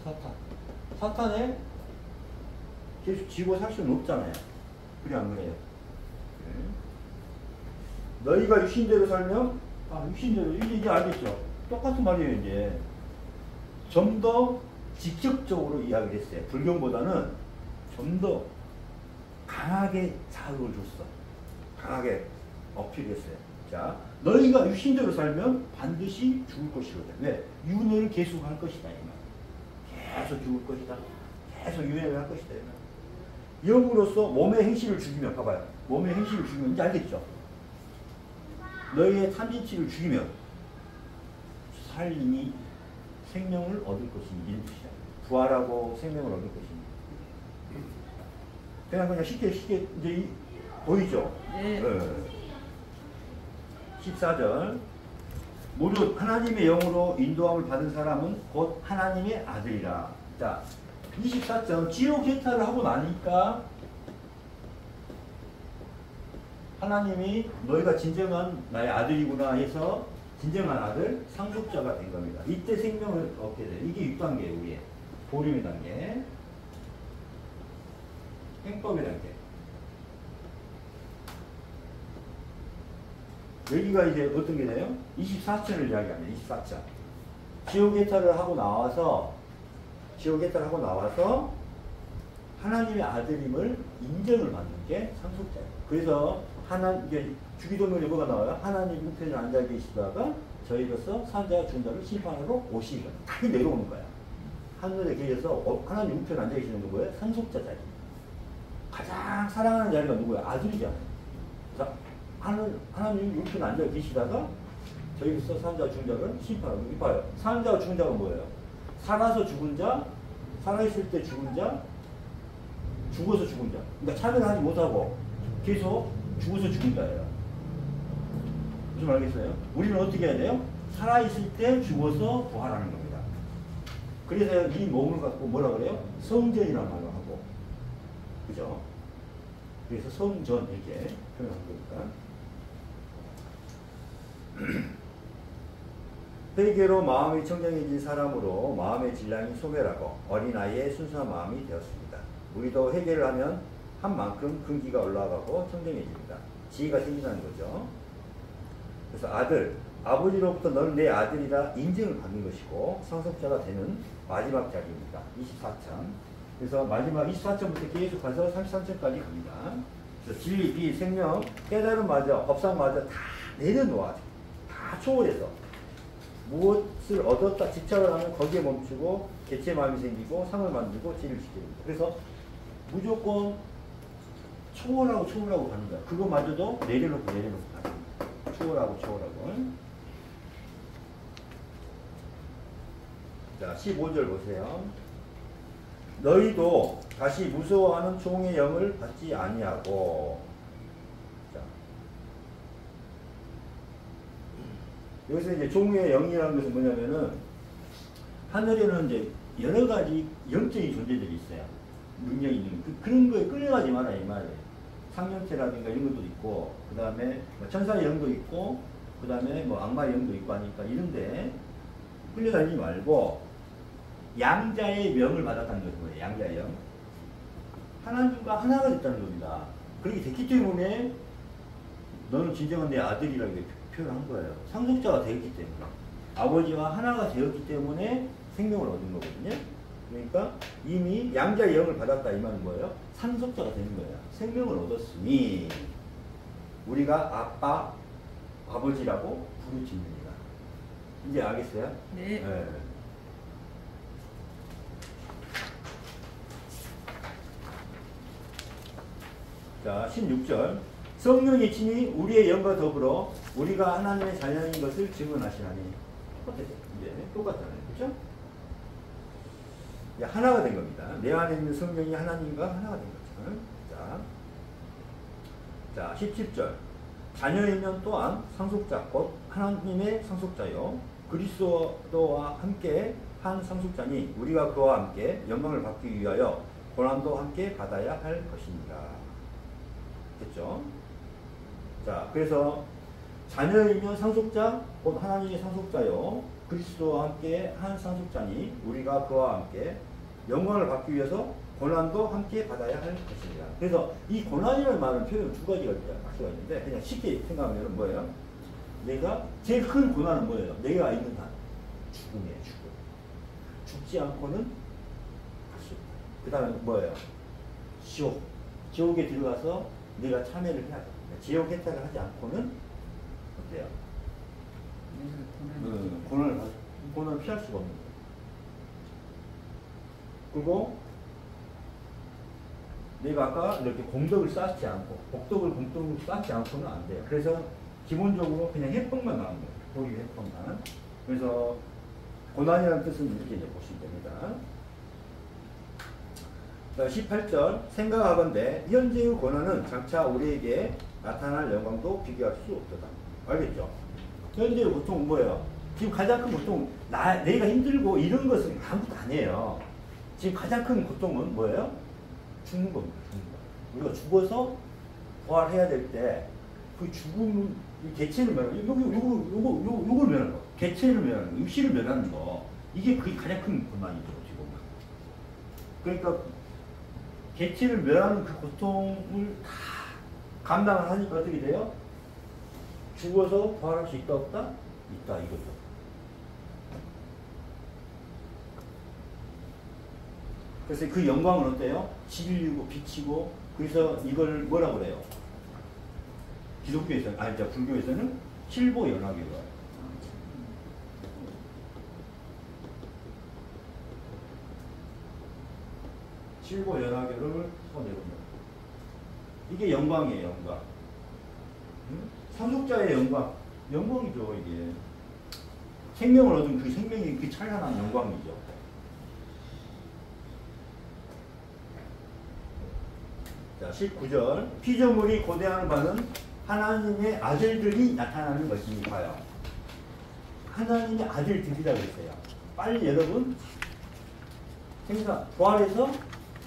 사탄. 사탄에 계속 지고 살 수는 없잖아요. 그래 안 그래요? 너희가 육신대로 살면 육신대로 이게 알겠죠? 똑같은 말이에요. 이제 좀 더 직접적으로 이야기를 했어요. 불경보다는 좀 더 강하게 자극을 줬어. 강하게 어필했어요. 자, 너희가 육신대로 살면 반드시 죽을 것이거든. 왜? 윤회를 계속할 것이다. 이 말. 계속 죽을 것이다. 계속 윤회를 할 것이다. 이 말. 영으로서 몸의 행실을 죽이면, 봐봐요. 몸의 행실을 죽이면 이제 알겠죠? 너희의 탐진치를 죽이면 살림이 생명을 얻을 것이니 이런 뜻이야. 부활하고 생명을 얻을 것이니. 그냥 쉽게 이제 보이죠? 네. 14절. 무릇 하나님의 영으로 인도함을 받은 사람은 곧 하나님의 아들이라. 자, 24절. 지옥 해탈을 하고 나니까 하나님이 너희가 진정한 나의 아들이구나 해서 진정한 아들, 상속자가 된 겁니다. 이때 생명을 얻게 돼요. 이게 6단계예요. 우리의 보림의 단계, 행법의 단계. 여기가 이제 어떤 게 돼요? 24절을 이야기합니다. 24절. 지옥 해탈을 하고 나와서 하나님의 아들임을 인정을 받는 게 상속자예요. 그래서 이게 주기도문에 뭐가 나와요? 하나님 우편에 앉아 계시다가 저희로서 산자와 중자를 심판하러 오시리라. 다 내려오는 거야. 하늘에 계셔서 하나님 우편에 앉아 계시는 건 뭐예요? 상속자 자리. 가장 사랑하는 자리가 누구야? 아들이잖아요. 자, 하나님 우편에 앉아 계시다가 저희로서 산자와 중자를 심판하고. 여기 봐요. 산자와 중자가 뭐예요? 살아서 죽은 자, 살아있을 때 죽은 자, 죽어서 죽은 자. 그러니까 참여하지 못하고 계속 죽어서 죽은 자예요. 무슨 말 알겠어요? 우리는 어떻게 해야 돼요? 살아있을 때 죽어서 부활하는 겁니다. 그래서 이 몸을 갖고 뭐라 그래요? 성전이라는 말을 하고. 그죠? 그래서 성전 이렇게 표현한 거니까. 회개로 마음이 청정해진 사람으로 마음의 질량이 소멸하고 어린아이의 순수한 마음이 되었습니다. 우리도 회개를 하면 한 만큼 근기가 올라가고 청정해집니다. 지혜가 생긴다는 거죠. 그래서 아버지로부터 너는 내 아들이라 인정을 받는 것이고 상속자가 되는 마지막 자리입니다. 24장. 그래서 마지막 24장부터 계속 가서 33장까지 갑니다. 그래서 진리, 비, 생명, 깨달음마저, 법상마저 다 내려놓아. 다 초월해서 무엇을 얻었다 집착을 하면 거기에 멈추고 개체 마음이 생기고 상을 만들고 진리를 지키는 거예요. 그래서 무조건 초월하고 가는 거야. 그거마저도 내려놓고 가는 거야. 초월하고. 자, 15절 보세요. 너희도 다시 무서워하는 종의 영을 받지 아니하고. 자, 여기서 이제 종의 영이라는 것은 뭐냐면은 하늘에는 이제 여러 가지 영적인 존재들이 있어요. 능력이 있는 그런 거에 끌려가지 마라 이 말이에요. 상명체라든가 이런 것도 있고, 그 다음에 뭐 천사의 영도 있고, 그 다음에 뭐 악마의 영도 있고 하니까 이런데 끌려다니지 말고 양자의 명을 받았다는 거예요. 양자의 영. 하나님과 하나가 됐다는 겁니다. 그렇게 됐기 때문에 너는 진정한 내 아들이라고 표현한 거예요. 상속자가 되었기 때문에. 아버지와 하나가 되었기 때문에 생명을 얻은 거거든요. 그러니까 이미 양자의 영을 받았다 이 말은 뭐예요? 상속자가 되는 거예요. 생명을 얻었으니 우리가 아버지라고 부르짖느니라. 이제 알겠어요? 네. 네. 자, 16절. 성령이 친히 우리의 영과 더불어 우리가 하나님의 자녀인 것을 증언하시나니. 이제 똑같잖아요. 그렇죠? 하나가 된 겁니다. 내 안에 있는 성령이 하나님과 하나가 된 거죠. 자, 17절. 자녀이면 또한 상속자, 곧 하나님의 상속자요. 그리스도와 함께 한 상속자니 우리가 그와 함께 영광을 받기 위하여 고난도 함께 받아야 할 것입니다. 됐죠? 자, 그래서 자녀이면 상속자, 곧 하나님의 상속자요. 그리스도와 함께 한 상속자니 우리가 그와 함께 영광을 받기 위해서 고난도 함께 받아야 할 것입니다. 그래서 이 고난이라는 말은 표현 두 가지가 할 수가 있는데 그냥 쉽게 생각하면 뭐예요? 내가 제일 큰 고난은 뭐예요? 내가 있는 한 죽음이에요. 죽음. 죽지 않고는 갈 수 없다. 그 다음에 뭐예요? 지옥. 지옥에 들어가서 내가 참여를 해야 돼. 지옥 혜택을 하지 않고는 어때요? 고난을 피할 수가 없는 거예요. 그리고 내가 아까 이렇게 공덕을 쌓지 않고 공덕을 쌓지 않고는 안 돼요. 그래서 기본적으로 그냥 해법만 나오는 거예요. 도리 해법만. 그래서 고난이라는 뜻은 이렇게 이제 보시면 됩니다. 18절 생각하건대 현재의 고난은 장차 우리에게 나타날 영광도 비교할 수 없도다. 알겠죠? 현재의 고통은 뭐예요? 지금 가장 큰 고통, 내가 힘들고 이런 것은 아무것도 아니에요. 지금 가장 큰 고통은 뭐예요? 죽는 겁니다. 우리가 죽어서 부활해야 될 때 그 죽음, 개체를 멸하는 요걸 멸하는 거. 개체를 멸하는 거. 육신을 멸하는 거. 이게 그게 가장 큰 고난이죠, 지금. 그러니까 개체를 멸하는 그 고통을 다 감당을 하니까 어떻게 돼요? 죽어서 부활할 수 있다 없다? 있다 이거죠. 그래서 그 영광은 어때요? 진리고 빛이고 그래서 이걸 뭐라고 그래요? 기독교에서는 아니 불교에서는 칠보연화계로 해요. 칠보연화계를 써내봅니다. 이게 영광이에요, 영광. 상속자의 영광, 영광이죠 이게. 생명을 얻은 그 생명이 그 찬란한 영광이죠. 자, 19절 피조물이 고대하는 바는 하나님의 아들들이 나타나는 것이니까요. 하나님의 아들들이라고 했어요. 빨리 여러분 부활해서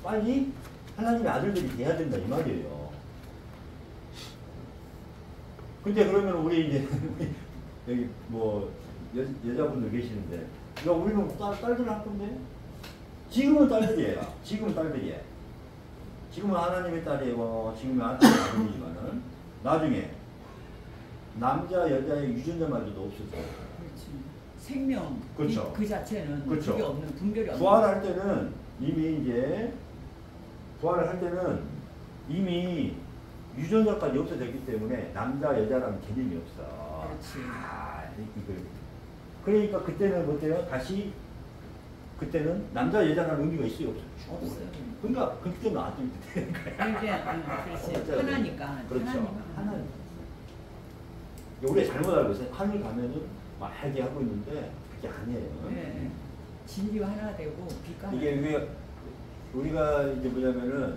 빨리 하나님의 아들들이 돼야 된다 이 말이에요. 근데 그러면 우리 이제 여기 뭐 여자분들 계시는데 야 우리는 딸들 할 건데 지금은 딸들이에요. 지금은 딸들이에요. 지금은 하나님의 딸이에요. 지금은 하나님의 아들이지만은 나중에 남자 여자의 유전자마저도 없어져요. 그렇지. 생명 그렇죠. 그 자체는 그렇죠. 그게 없는 분별이 없는. 부활할 때는 이미 이제 부활을 할 때는 이미 유전자까지 없어졌기 때문에 남자 여자라는 개념이 없어. 그렇지. 그러니까 그때는 어때요? 다시 그때는 남자 여자라는 의미가 있어요, 없어요? 없어요. 그러니까 그때는 아들이 되는 거야. 그렇지. 하나니까. 그렇죠. 하나니까. 우리가 잘못 알고 있어요. 하늘 가면은 막 얘기하고 있는데 그게 아니에요. 네. 진리가 하나 되고 빛과 하나. 이게 우리가 이제 뭐냐면은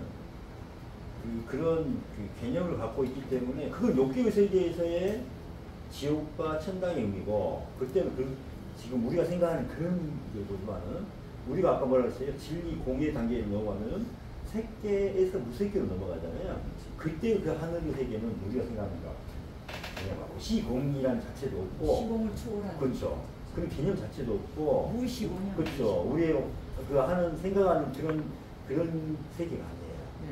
그런 개념을 갖고 있기 때문에 그건 욕기의 세계에서의 지옥과 천당의 의미고 그때는 지금 우리가 생각하는 그런 거지만은 우리가 아까 뭐라 그랬어요? 진리 공의 단계에 넘어가면은 색계에서 무색계로 넘어가잖아요. 그때 그 하늘의 세계는 우리가 생각하는 거 시공이라는 자체도 없고 시공을 초월하는 그렇죠. 그런 개념 자체도 없고 무시공이야. 그렇죠. 우리의 그 하는 생각하는 그런 세계가 아니에요. 네.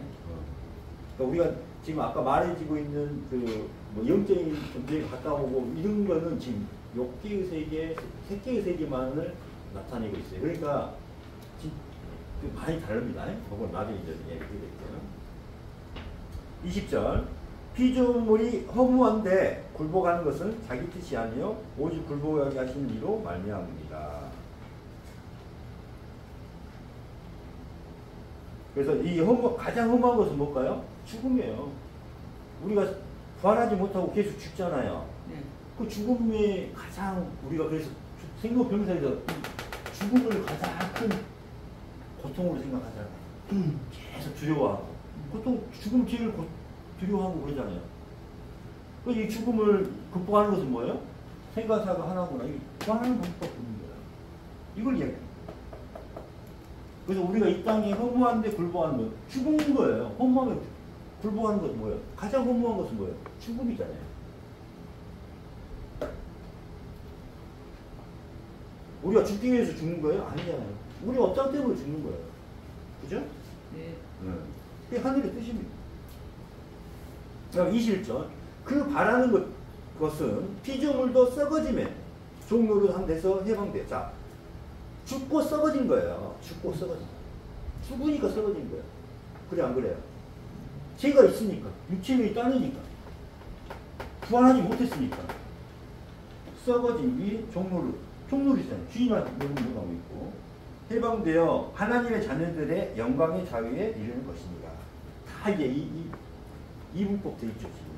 그러니까 우리가 지금 아까 말해지고 있는 뭐 영적인 존재에 가까우고 이런 거는 지금 욕계의 세계, 색계의 세계만을 나타내고 있어요. 그러니까 많이 다릅니다. 그건 나중에 이제 얘기해드릴게요. 20절 피조물이 허무한데 굴복하는 것은 자기 뜻이 아니요 오직 굴복하게 하시는 이로 말미암습니다. 그래서 이 가장 허무한 것은 뭘까요? 죽음이에요. 우리가 부활하지 못하고 계속 죽잖아요. 네. 그 죽음에 가장 우리가 그래서 생로병사에서 죽음을 가장 큰 고통으로 생각하잖아요. 계속 두려워하고 죽음 제일 두려워하고 그러잖아요. 이 죽음을 극복하는 것은 뭐예요? 생각사가 하나구나. 이게 부활하는 방법밖에 없는 거예요. 이걸 이야기해요. 그래서 우리가 이 땅에 허무한데 굴복하는 거 죽은 거예요. 허무하면 굴복하는 것은 뭐예요? 가장 허무한 것은 뭐예요? 죽음이잖아요. 우리가 죽기 위해서 죽는 거예요? 아니잖아요. 우리 업장 때문에 죽는 거예요. 그죠? 네. 그게 하늘의 뜻입니다. 그럼 21절. 그 바라는 것은 피조물도 썩어지면 종로를 한 데서 해방돼요. 자, 죽고 썩어진 거예요. 죽고 썩어진. 죽으니까 썩어진 거예요. 그래 안 그래요? 죄가 있으니까. 육체력이 따르니까. 구원하지 못했으니까. 썩어진 이 종로를 있잖아요. 주인만 명령하고 있고. 해방되어 하나님의 자녀들의 영광의 자유에 이르는 것입니다. 다 이제 이 문법 돼 있죠. 지금.